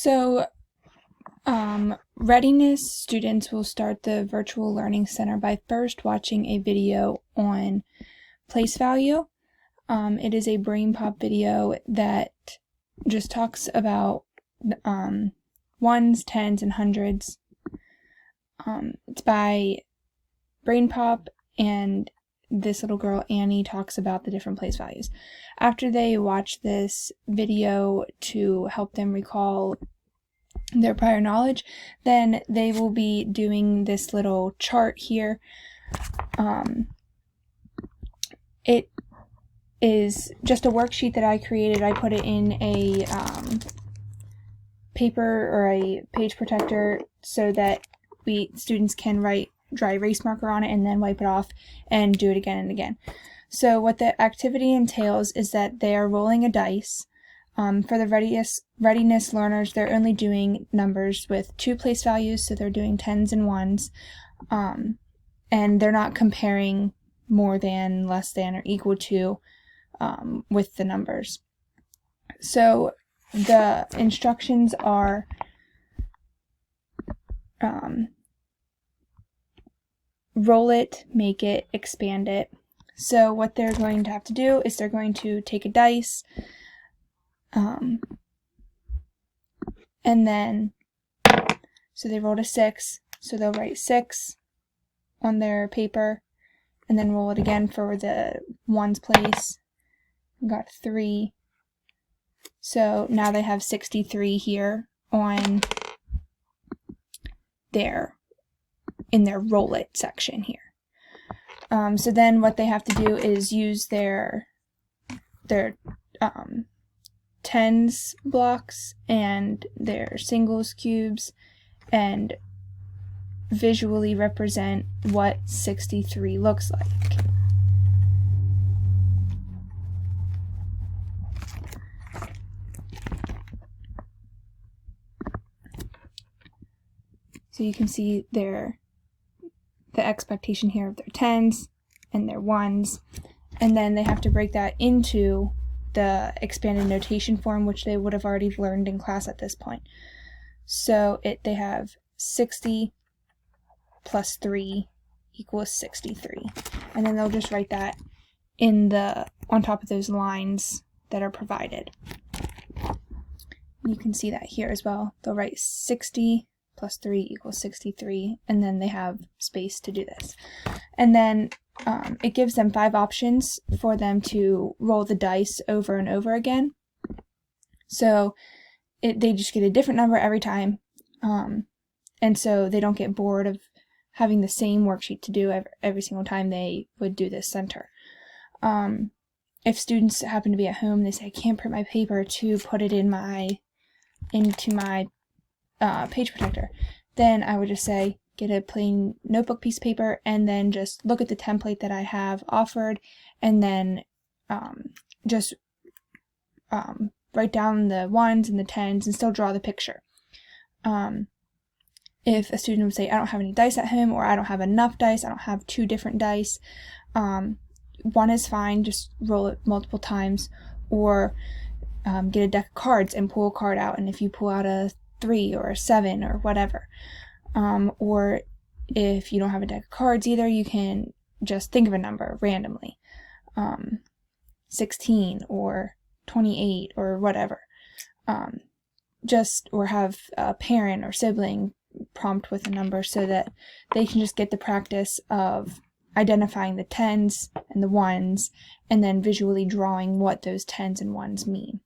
So, readiness students will start the virtual learning center by first watching a video on place value. It is a brain pop video that just talks about ones, tens, and hundreds. It's by brain pop, and this little girl Annie talks about the different place values. After they watch this video to help them recall their prior knowledge, then they will be doing this little chart here. It is just a worksheet that I created. I put it in a paper or a page protector so that students can write dry erase marker on it and then wipe it off and do it again and again. So what the activity entails is that they are rolling a dice. For the readiness learners, they're only doing numbers with 2 place values, so they're doing tens and ones, and they're not comparing more than, less than, or equal to with the numbers. So the instructions are roll it, make it, expand it. So what they're going to have to do is they're going to take a dice, and then, so they rolled a 6, so they'll write 6 on their paper, and then roll it again for the ones place. Got 3. So now they have 63 here on in their roll it section here. So then what they have to do is use their tens blocks and their singles cubes and visually represent what 63 looks like. So you can see the expectation here of their tens and their ones, and then they have to break that into the expanded notation form, which they would have already learned in class at this point. So they have 60 plus 3 equals 63, and then they'll just write that on top of those lines that are provided. You can see that here as well. They'll write 60 plus 3 equals 63, and then they have space to do this. And then it gives them 5 options for them to roll the dice over and over again. So they just get a different number every time, and so they don't get bored of having the same worksheet to do every single time they would do this center. If students happen to be at home, they say, I can't print my paper to put it into my page protector, then I would just say get a plain notebook piece of paper and then just look at the template that I have offered, and then just write down the ones and the tens and still draw the picture. If a student would say I don't have any dice at home, or I don't have enough dice, I don't have 2 different dice, 1 is fine, just roll it multiple times, or get a deck of cards and pull a card out, and if you pull out a 3 or a 7 or whatever, or if you don't have a deck of cards either, you can just think of a number randomly, 16 or 28 or whatever, or have a parent or sibling prompt with a number so that they can just get the practice of identifying the tens and the ones and then visually drawing what those tens and ones mean.